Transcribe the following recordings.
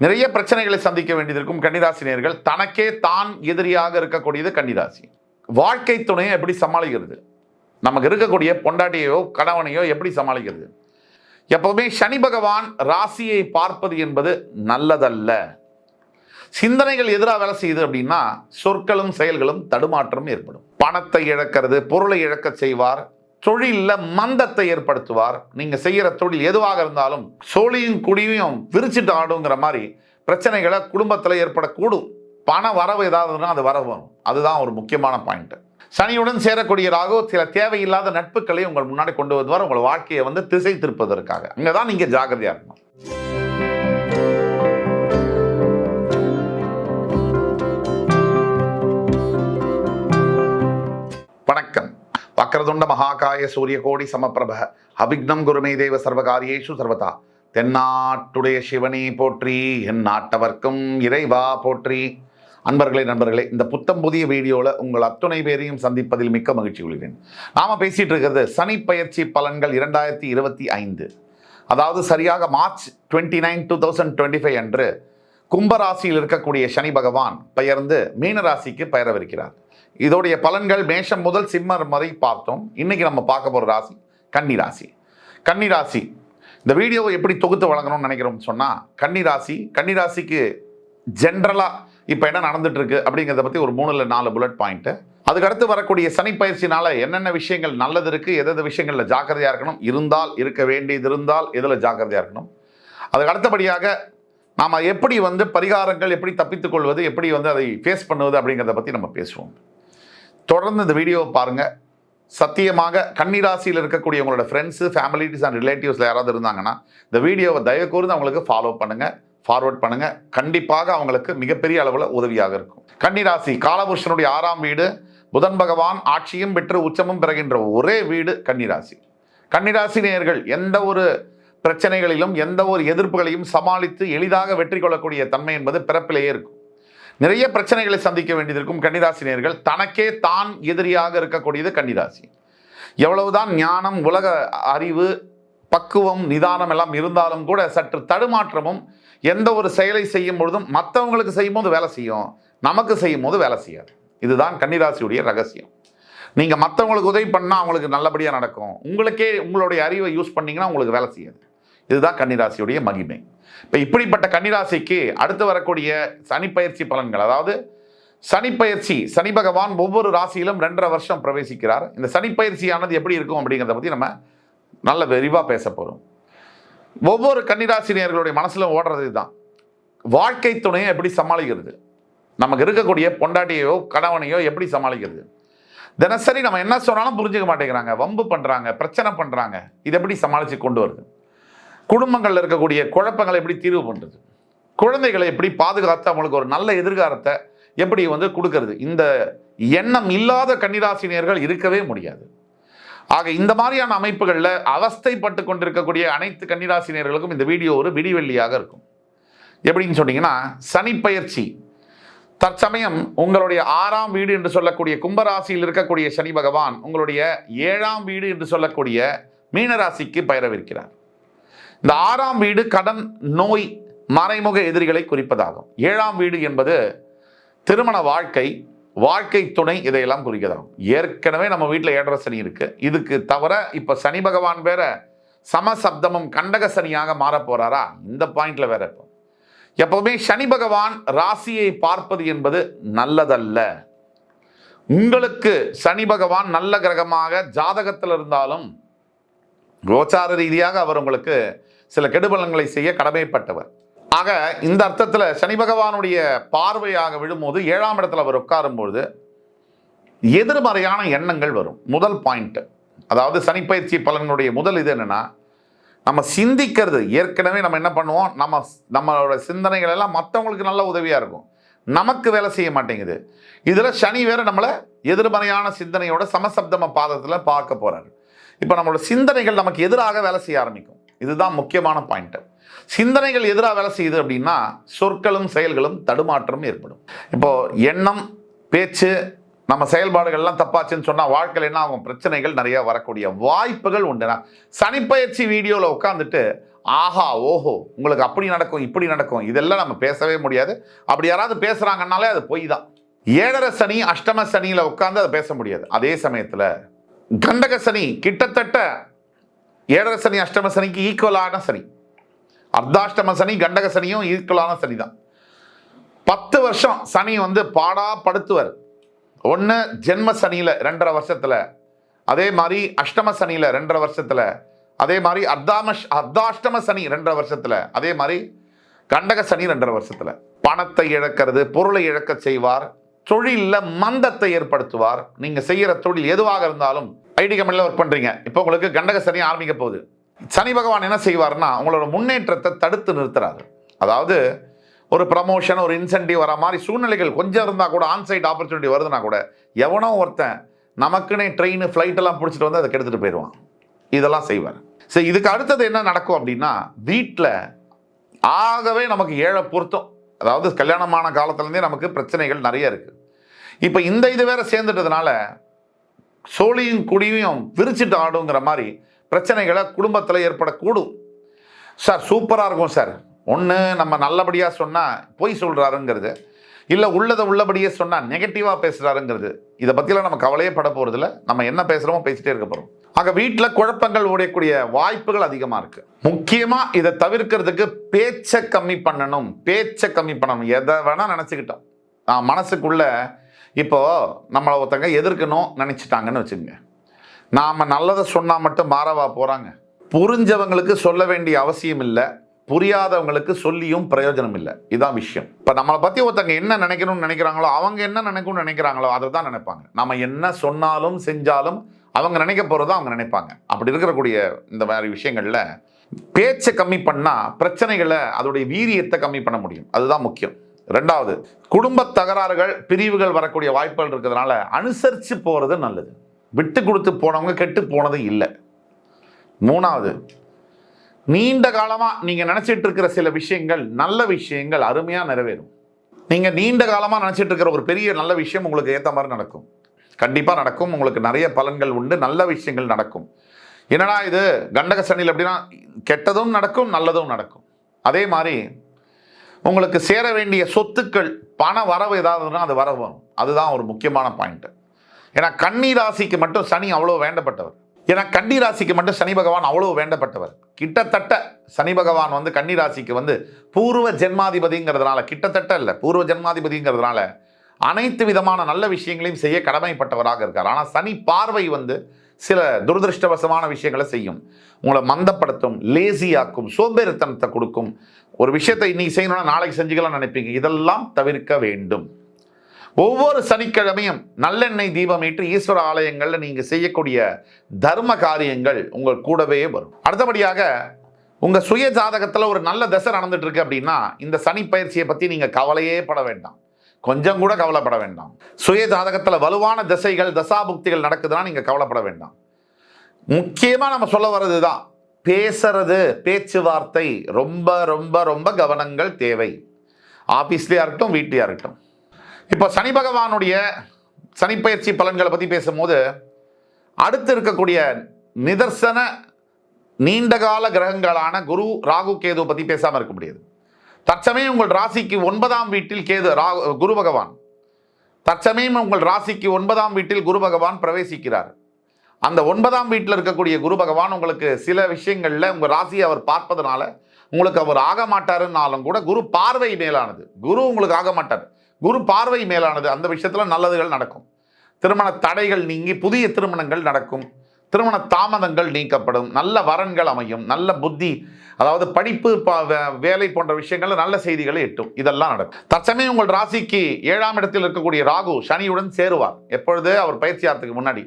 நிறைய பிரச்சனைகளை சந்திக்க வேண்டியது இருக்கும் கன்னிராசி நேயர்கள். தனக்கே தான் எதிரியாக இருக்கக்கூடியது கன்னிராசி. வாழ்க்கை துணையை எப்படி சமாளிக்கிறது, நமக்கு இருக்கக்கூடிய பொண்டாட்டியோ கணவனையோ எப்படி சமாளிக்கிறது? எப்பவுமே சனி பகவான் ராசியை பார்ப்பது என்பது நல்லதல்ல. சிந்தனைகள் எதிராக வேலை செய்யுது அப்படின்னா சொற்களும் செயல்களும் தடுமாற்றம் ஏற்படும். பணத்தை இழக்கிறது, பொருளை இழக்க செய்வார், தொழிலில் மந்தத்தை ஏற்படுத்துவார். நீங்க செய்யற தொழில் எதுவாக இருந்தாலும் சோழியும் குடியும் விரிச்சிட்டு ஆடுங்கிற மாதிரி பிரச்சனைகளை குடும்பத்தில் ஏற்படக்கூடும். பண வரவு ஏதாவதுன்னா அது வரவும், அதுதான் ஒரு முக்கியமான பாயிண்ட். சனியுடன் சேரக்கூடிய ராகு சில தேவையில்லாத நட்புகளை உங்கள் முன்னாடி கொண்டு வருவார், உங்கள் வாழ்க்கையை திசை திருப்பதற்காக. அங்கதான் நீங்க ஜாகிரதையா இருக்கணும். வணக்கம். வக்ரதுண்ட மகாகாய சூரிய கோடி சமப்பிரப அபிக்னம் குருமே தேவ சர்வகாரியேஷு சர்வதா. தென்னாட்டுடைய சிவனே போற்றி, என் நாட்டவர்க்கும் இறைவா போற்றி. அன்பர்களே, நண்பர்களே, இந்த புத்தம் புதிய வீடியோவில் உங்கள் அத்துணை பேரையும் சந்திப்பதில் மிக்க மகிழ்ச்சி கொள்கிறேன். நாம பேசிட்டு இருக்கிறது சனி பயிற்சி பலன்கள் 2025. அதாவது சரியாக மார்ச் 29, 2025 அன்று கும்பராசியில் இருக்கக்கூடிய சனி பகவான் பெயர்ந்து மீனராசிக்கு பெயரவிருக்கிறார். இதோடைய பலன்கள் மேஷம் முதல் சிம்மம் வரை பார்த்தோம். இன்னைக்கு நம்ம பார்க்க போற ராசி கன்னிராசி. கன்னிராசி இந்த வீடியோவை எப்படி தொகுத்து வழங்கணும்னு நினைக்கிறோம்னு சொன்னா, கன்னிராசிக்கு ஜென்ரலா இப்போ என்ன நடந்துட்டு இருக்கு அப்படிங்கிறத பத்தி ஒரு 3 இல்ல 4 புல்லட் பாயிண்ட். அதுக்கடுத்து வரக்கூடிய சனி பயிற்சினால என்னென்ன விஷயங்கள் நல்லது இருக்கு, எது விஷயங்கள்ல ஜாக்கிரதையா இருக்கணும், இருக்க வேண்டியது இருந்தால் எதுல ஜாக்கிரதையா இருக்கணும். அதுக்கு அடுத்தபடியாக நாம எப்படி பரிகாரங்கள், எப்படி தப்பித்துக் கொள்வது, எப்படி அதை ஃபேஸ் பண்ணுவது அப்படிங்கிறத பத்தி நம்ம பேசுவோம். தொடர்ந்து இந்த வீடியோவை பாருங்க. சத்தியமாக கன்னிராசியில் இருக்கக்கூடிய உங்களோட ஃப்ரெண்ட்ஸு, ஃபேமிலிஸ் அண்ட் ரிலேட்டிவ்ஸில் யாராவது இருந்தாங்கன்னா இந்த வீடியோவை தயவு கூர்ந்து அவங்களுக்கு ஃபாலோ பண்ணுங்க, ஃபார்வர்ட் பண்ணுங்க. கண்டிப்பாக அவங்களுக்கு மிகப்பெரிய அளவில் உதவியாக இருக்கும். கன்னிராசி காலபுருஷனுடைய 6ஆம் வீடு. புதன் பகவான் ஆட்சியும் பெற்று உச்சமும் பெறுகின்ற ஒரே வீடு கன்னிராசி. கன்னிராசி நேயர்கள் எந்த ஒரு பிரச்சனைகளிலும் எந்த ஒரு எதிர்ப்புகளையும் சமாளித்து எளிதாக வெற்றி கொள்ளக்கூடிய தன்மை என்பது பிறப்பிலேயே இருக்கும். நிறைய பிரச்சனைகளை சந்திக்க வேண்டியது இருக்கும் கன்னிராசி நேயர்கள். தனக்கே தான் எதிரியாக இருக்கக்கூடியது கன்னிராசி. எவ்வளவுதான் ஞானம், உலக அறிவு, பக்குவம், நிதானம் எல்லாம் இருந்தாலும் கூட சற்று தடுமாற்றமும், எந்த ஒரு செயலை செய்யும் பொழுதும் மற்றவங்களுக்கு செய்யும் போது வேலை செய்யும், நமக்கு செய்யும் போது வேலை செய்யாது. இதுதான் கன்னிராசியுடைய ரகசியம். நீங்க மற்றவங்களுக்கு உதவி பண்ணா அவங்களுக்கு நல்லபடியாக நடக்கும், உங்களுக்கே உங்களுடைய அறிவை யூஸ் பண்ணீங்கன்னா உங்களுக்கு வேலை செய்யாது. இதுதான் கன்னிராசியுடைய மகிமை. இப்போ இப்படிப்பட்ட கன்னிராசிக்கு அடுத்து வரக்கூடிய சனி பயிற்சி பலன்கள், அதாவது சனி பயிற்சி, சனி பகவான் ஒவ்வொரு ராசியிலும் 2.5 வருஷம் பிரவேசிக்கிறார். இந்த சனி பயிற்சியானது எப்படி இருக்கும் அப்படிங்கிறத பற்றி நம்ம நல்ல விரிவாக பேச போகிறோம். ஒவ்வொரு கன்னிராசினியர்களுடைய மனசுல ஓடுறது தான், வாழ்க்கை துணையை எப்படி சமாளிக்கிறது, நமக்கு இருக்கக்கூடிய பொண்டாட்டியோ கணவனையோ எப்படி சமாளிக்கிறது. தினசரி நம்ம என்ன சொன்னாலும் புரிஞ்சுக்க மாட்டேங்கிறாங்க, வம்பு பண்ணுறாங்க, பிரச்சனை பண்ணுறாங்க. இதை எப்படி சமாளித்து கொண்டு வருது? குடும்பங்களில் இருக்கக்கூடிய குழப்பங்களை எப்படி தீர்வு பண்ணுறது? குழந்தைகளை எப்படி பாதுகாத்து அவங்களுக்கு ஒரு நல்ல எதிர்காலத்தை எப்படி கொடுக்கறது? இந்த எண்ணம் இல்லாத கன்னிராசினியர்கள் இருக்கவே முடியாது. ஆக இந்த மாதிரியான அமைப்புகளில் அவஸ்தைப்பட்டு கொண்டிருக்கக்கூடிய அனைத்து கன்னிராசினியர்களுக்கும் இந்த வீடியோ ஒரு விடிவெள்ளியாக இருக்கும். எப்படின்னு சொன்னீங்கன்னா, சனி பயிற்சி தற்சமயம் உங்களுடைய 6ஆம் வீடு என்று சொல்லக்கூடிய கும்பராசியில் இருக்கக்கூடிய சனி பகவான் உங்களுடைய 7ஆம் வீடு என்று சொல்லக்கூடிய மீனராசிக்கு பெயரவிருக்கிறார். இந்த 6ஆம் வீடு கடன், நோய், மறைமுக எதிரிகளை குறிப்பதாகும். 7ஆம் வீடு என்பது திருமண வாழ்க்கை, வாழ்க்கை துணை, இதையெல்லாம் குறிக்கதாகும். ஏற்கனவே நம்ம வீட்டில் 7.5 சனி இருக்கு. இதுக்கு தவிர இப்ப சனி பகவான் வேற சமசப்தமும் கண்டக சனியாக மாற போறாரா, இந்த பாயிண்ட்ல வேற. எப்பவுமே சனி பகவான் ராசியை பார்ப்பது என்பது நல்லதல்ல. உங்களுக்கு சனி பகவான் நல்ல கிரகமாக ஜாதகத்தில் இருந்தாலும் கோச்சார ரீதியாக அவர் உங்களுக்கு சில கெடுபலன்களை செய்ய கடமைப்பட்டவர். ஆக இந்த அர்த்தத்தில் சனி பகவானுடைய பார்வையாக விழும்போது 7ஆம் இடத்துல அவர் உட்காரும்போது எதிர்மறையான எண்ணங்கள் வரும். முதல் பாயிண்ட், அதாவது சனி பயிற்சி பலனுடைய முதல் இது என்னன்னா, நம்ம சிந்திக்கிறது. ஏற்கனவே நம்ம என்ன பண்ணுவோம், நம்மளோட சிந்தனைகள் எல்லாம் மற்றவங்களுக்கு நல்ல உதவியா இருக்கும், நமக்கு வேலை செய்ய மாட்டேங்குது. இதுல சனி வேற நம்மளை எதிர்மறையான சிந்தனையோட சமசப்தம பாதத்துல பார்க்க போறாரு. இப்போ நம்மளோட சிந்தனைகள் நமக்கு எதிராக வேலை செய்ய ஆரம்பிக்கும். இதுதான் முக்கியமான பாயிண்ட். சிந்தனைகள் எதிராக வேலை செய்யுது அப்படின்னா சொற்களும் செயல்களும் தடுமாற்றம் ஏற்படும். இப்போ எண்ணம், பேச்சு, நம்ம செயல்பாடுகள்லாம் தப்பாச்சுன்னு சொன்னால் வாழ்க்கையில் என்ன ஆகும், பிரச்சனைகள் நிறைய வரக்கூடிய வாய்ப்புகள் உண்டு. சனிப்பயிற்சி வீடியோவில் உட்காந்துட்டு ஆஹா ஓஹோ உங்களுக்கு அப்படி நடக்கும் இப்படி நடக்கும் இதெல்லாம் நம்ம பேசவே முடியாது. அப்படி யாராவது பேசுறாங்கன்னாலே அது பொய் தான். 7.5 சனி அஷ்டம சனியில உட்கார்ந்து அதை பேச முடியாது. அதே சமயத்துல கண்டக சனி கிட்டத்தட்ட 7.5 சனி அஷ்டம சனிக்கு ஈக்குவலான சனி. அர்த்தாஷ்டம சனி கண்டக சனியும் ஈக்குவலான சனி தான். 10 வருஷம் சனி பாடா படுத்துவர். ஒன்று ஜென்ம சனியில் 2.5 வருஷத்தில், அதே மாதிரி அஷ்டம சனியில் 2.5 வருஷத்தில், அதே மாதிரி அர்த்தாஷ்டம சனி 2.5 வருஷத்தில், அதே மாதிரி கண்டக சனி 2.5 வருஷத்தில். பணத்தை இழக்கிறது, பொருளை இழக்க செய்வார், தொழிலில் மந்தத்தை ஏற்படுத்துவார். நீங்கள் செய்கிற தொழில் எதுவாக இருந்தாலும், ஐடி கம்பெனியில் ஒர்க் பண்ணுறீங்க, இப்போ உங்களுக்கு கண்டக சனி ஆரம்பிக்க போகுது. சனி பகவான் என்ன செய்வார்னா உங்களோட முன்னேற்றத்தை தடுத்து நிறுத்துறாரு. அதாவது ஒரு ப்ரமோஷன், ஒரு இன்சென்டிவ் வர மாதிரி சூழ்நிலைகள் கொஞ்சம் இருந்தால் கூட, ஆன்சைட் ஆப்பர்ச்சுனிட்டி வருதுன்னா கூட, எவனோ ஒருத்தன் நமக்குன்னே ட்ரெயின் ஃப்ளைட்டெல்லாம் பிடிச்சிட்டு வந்து அதை கெடுத்துட்டு போயிடுவான். இதெல்லாம் செய்வார். சரி, இதுக்கு அடுத்தது என்ன நடக்கும் அப்படின்னா, வீட்டில் ஆகவே நமக்கு ஏழை பொருத்தம். அதாவது கல்யாணமான காலத்துலேருந்தே நமக்கு பிரச்சனைகள் நிறைய இருக்குது. இப்போ இந்த இது வேற சேர்ந்துட்டதுனால சோழியும் குடியும் விரிச்சிட்டு ஆடுங்கிற மாதிரி பிரச்சனைகளை குடும்பத்தில் ஏற்படக்கூடும். சார் சூப்பராக இருக்கும் சார். ஒன்று நம்ம நல்லபடியாக சொன்னால் பொய் சொல்கிறாருங்கிறது, இல்லை உள்ளதை உள்ளபடியே சொன்னால் நெகட்டிவாக பேசுகிறாருங்கிறது. இதை பற்றிலாம் நம்ம கவலையே பட போகிறதில்ல. நம்ம என்ன பேசுகிறோமோ பேசிட்டே இருக்க போகிறோம். ஆக வீட்டில் குழப்பங்கள் உடையக்கூடிய வாய்ப்புகள் அதிகமாக இருக்குது. முக்கியமாக இதை தவிர்க்கிறதுக்கு பேச்சை கம்மி பண்ணணும். எதை வேணால் நினச்சிக்கிட்டோம். மனசுக்குள்ள இப்போது நம்மளை ஒருத்தங்க எதிர்க்கணும் நினச்சிட்டாங்கன்னு வச்சுக்கோங்க. நாம் நல்லதை சொன்னால் மட்டும் மாறவா போகிறாங்க? புரிஞ்சவங்களுக்கு சொல்ல வேண்டிய அவசியம் இல்லை, புரியாதவங்களுக்கு சொல்லியும் பிரயோஜனம் இல்லை. இதுதான் விஷயம். இப்போ நம்மளை பற்றி ஒருத்தங்க என்ன நினைக்கணும்னு நினைக்கிறாங்களோ, அவங்க என்ன நினைக்கணும்னு நினைக்கிறாங்களோ அதை தான் நினைப்பாங்க. நம்ம என்ன சொன்னாலும் செஞ்சாலும் அவங்க நினைக்க போகிறதா அவங்க நினைப்பாங்க. அப்படி இருக்கக்கூடிய இந்த மாதிரி விஷயங்களில் பேச்சை கம்மி பண்ணால் பிரச்சனைகளை, அதோடைய வீரியத்தை கம்மி பண்ண முடியும். அதுதான் முக்கியம். 2வது, குடும்ப தகராறுகள், பிரிவுகள் வரக்கூடிய வாய்ப்புகள் இருக்கிறதுனால அனுசரித்து போகிறது நல்லது. விட்டு கொடுத்து போனவங்க கெட்டு போனது இல்லை. 3வது, நீண்ட காலமாக நீங்கள் நினச்சிட்டு இருக்கிற சில விஷயங்கள், நல்ல விஷயங்கள் அருமையாக நிறைவேறும். நீங்கள் நீண்ட காலமாக நினச்சிட்டு இருக்கிற ஒரு பெரிய நல்ல விஷயம் உங்களுக்கு ஏற்ற மாதிரி நடக்கும். கண்டிப்பாக நடக்கும். உங்களுக்கு நிறைய பலன்கள் உண்டு, நல்ல விஷயங்கள் நடக்கும். என்னடா இது கண்டக சனியில் எப்படின்னா கெட்டதும் நடக்கும், நல்லதும் நடக்கும். அதே மாதிரி உங்களுக்கு சேர வேண்டிய சொத்துக்கள், பண வரவு ஏதாவதுன்னா அது வரவு வரும். அதுதான் ஒரு முக்கியமான பாயிண்ட். ஏன்னா கன்னி ராசிக்கு மட்டும் சனி அவ்வளோ வேண்டப்பட்டவர். கன்னி ராசிக்கு மட்டும் சனி பகவான் அவ்வளோ வேண்டப்பட்டவர். கிட்டத்தட்ட சனி பகவான் கன்னி ராசிக்கு பூர்வ ஜென்மாதிபதிங்கிறதுனால, கிட்டத்தட்ட இல்லை பூர்வ ஜென்மாதிபதிங்கிறதுனால அனைத்து விதமான நல்ல விஷயங்களையும் செய்ய கடமைப்பட்டவராக இருக்கார். ஆனால் சனி பார்வை சில துரதிருஷ்டவசமான விஷயங்களை செய்யும். உங்களை மந்தப்படுத்தும், லேசியாக்கும், சோம்பேறித்தனத்தை கொடுக்கும். ஒரு விஷயத்தை இன்னைக்கு செய்யணும்னா நாளைக்கு செஞ்சுக்கலாம் நினைப்பீங்க. இதெல்லாம் தவிர்க்க வேண்டும். ஒவ்வொரு சனிக்கிழமையும் நல்லெண்ணெய் தீபம் ஏற்றி ஈஸ்வர ஆலயங்களில் நீங்கள் செய்யக்கூடிய தர்ம காரியங்கள் உங்கள் கூடவே வரும். அடுத்தபடியாக உங்கள் சுய ஜாதகத்தில் ஒரு நல்ல தசை நடந்துட்டு இருக்கு அப்படின்னா இந்த சனி பயிற்சியை பற்றி நீங்கள் கவலையே பட வேண்டாம். கொஞ்சம் கூட கவலைப்பட வேண்டாம். சுய ஜாதகத்தில் வலுவான திசைகள், தசாபுக்திகள் நடக்குதுன்னா நீங்கள் கவலைப்பட வேண்டாம். முக்கியமாக நம்ம சொல்ல வர்றது தான், பேசுறது, பேச்சுவார்த்தை ரொம்ப ரொம்ப ரொம்ப கவனங்கள் தேவை. ஆஃபீஸ்லேயா இருக்கட்டும், வீட்லையா இருக்கட்டும். இப்போ சனி பகவானுடைய சனிப்பயிற்சி பலன்களை பற்றி பேசும்போது அடுத்து இருக்கக்கூடிய நிதர்சன நீண்டகால கிரகங்களான குரு, ராகு, கேது பற்றி பேசாமல் இருக்க முடியாது. தற்சமயம் உங்கள் ராசிக்கு 9ஆம் வீட்டில் குரு பகவான், தற்சமயம் உங்கள் ராசிக்கு 9ஆம் வீட்டில் குரு பகவான் பிரவேசிக்கிறார். அந்த 9ஆம் வீட்டில் இருக்கக்கூடிய குரு பகவான் உங்களுக்கு சில விஷயங்களில் உங்கள் ராசியை அவர் பார்ப்பதனால உங்களுக்கு அவர் ஆக மாட்டாருன்னாலும் கூட குரு பார்வை மேலானது. குரு உங்களுக்கு ஆக மாட்டார், குரு பார்வை மேலானது. அந்த விஷயத்தில் நல்லதுகள் நடக்கும். திருமண தடைகள் நீங்கி புதிய திருமணங்கள் நடக்கும். திருமண தாமதங்கள் நீக்கப்படும். நல்ல வரன்கள் அமையும். நல்ல புத்தி, அதாவது படிப்பு, வேலை போன்ற விஷயங்கள் நல்ல செய்திகளை எட்டும். இதெல்லாம் நடக்கும். தற்சமயம் உங்கள் ராசிக்கு 7ஆம் இடத்தில் இருக்கக்கூடிய ராகு சனியுடன் சேருவார். எப்பொழுது? அவர் பயிற்சியாகிறதுக்கு முன்னாடி.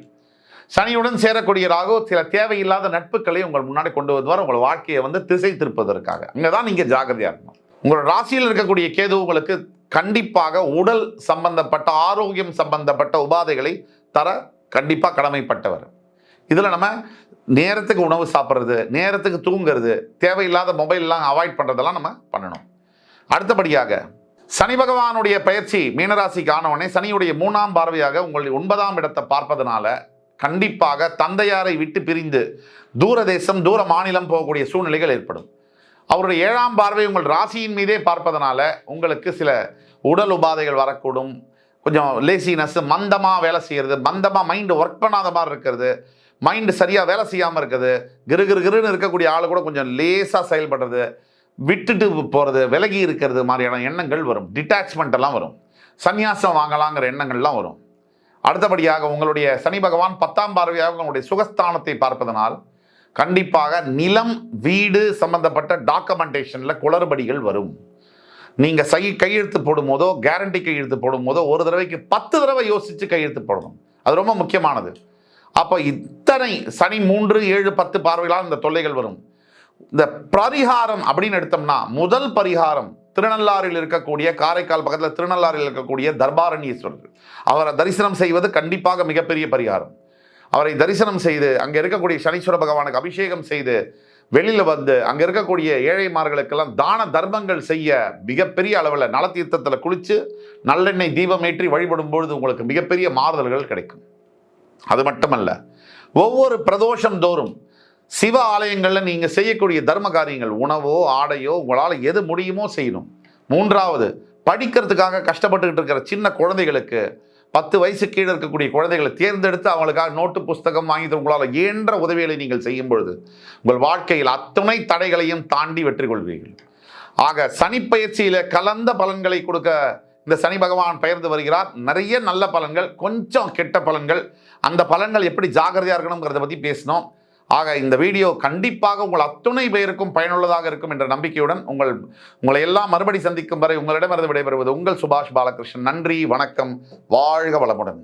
சனியுடன் சேரக்கூடிய ராகு சில தேவையில்லாத நட்புகளை உங்கள் முன்னாடி கொண்டு வருவார், உங்கள் வாழ்க்கையை திசை திருப்பதற்காக. அங்கதான் நீங்க ஜாகிரதையா இருக்கணும். உங்களோட ராசியில் இருக்கக்கூடிய கேது உங்களுக்கு கண்டிப்பாக உடல் சம்பந்தப்பட்ட, ஆரோக்கியம் சம்பந்தப்பட்ட உபாதைகளை தர கண்டிப்பாக கடமைப்பட்டவர். இதில் நம்ம நேரத்துக்கு உணவு சாப்பிட்றது, நேரத்துக்கு தூங்குறது, தேவையில்லாத மொபைல்லாம் அவாய்ட் பண்ணுறதெல்லாம் நம்ம பண்ணணும். அடுத்தபடியாக சனி பகவானுடைய பயிற்சி மீனராசிக்கு ஆனவனே சனியுடைய 3ஆம் பார்வையாக உங்களுடைய 9ஆம் இடத்தை பார்ப்பதனால கண்டிப்பாக தந்தையாரை விட்டு பிரிந்து தூர தேசம், தூர மாநிலம் போகக்கூடிய சூழ்நிலைகள் ஏற்படும். அவருடைய 7ஆம் பார்வை உங்கள் ராசியின் மீதே பார்ப்பதனால உங்களுக்கு சில உடல் உபாதைகள் வரக்கூடும். கொஞ்சம் லேசினஸ், மந்தமாக வேலை செய்கிறது, மந்தமாக மைண்டு ஒர்க் பண்ணாத மாதிரி இருக்கிறது, மைண்டு சரியாக வேலை செய்யாமல் இருக்குது, கிருன்னு இருக்கக்கூடிய ஆள் கூட கொஞ்சம் லேசாக செயல்படுறது, விட்டுட்டு போகிறது, விலகி இருக்கிறது மாதிரியான எண்ணங்கள் வரும். டிட்டாச்மெண்ட் எல்லாம் வரும். சந்நியாசம் வாங்கலாங்கிற எண்ணங்கள்லாம் வரும். அடுத்தபடியாக உங்களுடைய சனி பகவான் 10ஆம் பார்வையாக உங்களுடைய சுகஸ்தானத்தை பார்ப்பதனால் கண்டிப்பாக நிலம், வீடு சம்பந்தப்பட்ட டாக்குமெண்டேஷனில் குளறுபடிகள் வரும். நீங்கள் கையெழுத்து போடும் போதோ, கேரண்டி கையெழுத்து போடும் போதோ ஒரு தடவைக்கு 10 தடவை யோசித்து கையெழுத்து போடணும். அது ரொம்ப முக்கியமானது. அப்போ இத்தனை சனி 3, 7, 10 பார்வைகளால் இந்த தொல்லைகள் வரும். இந்த பரிகாரம் அப்படின்னு எடுத்தோம்னா, முதல் பரிகாரம் திருநள்ளாறில் இருக்கக்கூடிய, காரைக்கால் பக்கத்தில் திருநள்ளாறில் இருக்கக்கூடிய தர்பாரண்யேஸ்வரர், அவரை தரிசனம் செய்வது கண்டிப்பாக மிகப்பெரிய பரிகாரம். அவரை தரிசனம் செய்து அங்கே இருக்கக்கூடிய சனீஸ்வர பகவானுக்கு அபிஷேகம் செய்து வெளியில் வந்து அங்கே இருக்கக்கூடிய ஏழைமார்களுக்கெல்லாம் தான தர்மங்கள் செய்ய மிகப்பெரிய அளவில் நலத்தீர்த்தத்தில் குளித்து நல்லெண்ணெய் தீபம் ஏற்றி வழிபடும் பொழுது உங்களுக்கு மிகப்பெரிய மாறுதல்கள் கிடைக்கும். அது மட்டுமல்ல, ஒவ்வொரு பிரதோஷம் தோறும் சிவ ஆலயங்களில் நீங்கள் செய்யக்கூடிய தர்ம காரியங்கள், உணவோ ஆடையோ உங்களால் எது முடியுமோ செய்யணும். 3வது, படிக்கிறதுக்காக கஷ்டப்பட்டுக்கிட்டு இருக்கிற சின்ன குழந்தைகளுக்கு 10 வயசு கீழே இருக்கக்கூடிய குழந்தைகளை தேர்ந்தெடுத்து அவங்களுக்காக நோட்டு புஸ்தகம் வாங்கி உங்களால் இயன்ற உதவிகளை நீங்கள் செய்யும் பொழுது உங்கள் வாழ்க்கையில் அத்துணை தடைகளையும் தாண்டி வெற்றி கொள்வீர்கள். ஆக சனிப்பெயர்ச்சியில் கலந்த பலன்களை கொடுக்க இந்த சனி பகவான் பெயர்ந்து வருகிறார். நிறைய நல்ல பலன்கள், கொஞ்சம் கெட்ட பலன்கள். அந்த பலன்கள் எப்படி ஜாகிரதையாக இருக்கணுங்கிறத பற்றி பேசினோம். ஆக இந்த வீடியோ கண்டிப்பாக உங்கள் அத்துணை பேருக்கும் பயனுள்ளதாக இருக்கும் என்ற நம்பிக்கையுடன் உங்களை எல்லாம் மறுபடி சந்திக்கும் வரை உங்களிடமிருந்து விடைபெறுவது உங்கள் சுபாஷ் பாலகிருஷ்ணன். நன்றி, வணக்கம், வாழ்க வளமுடன்.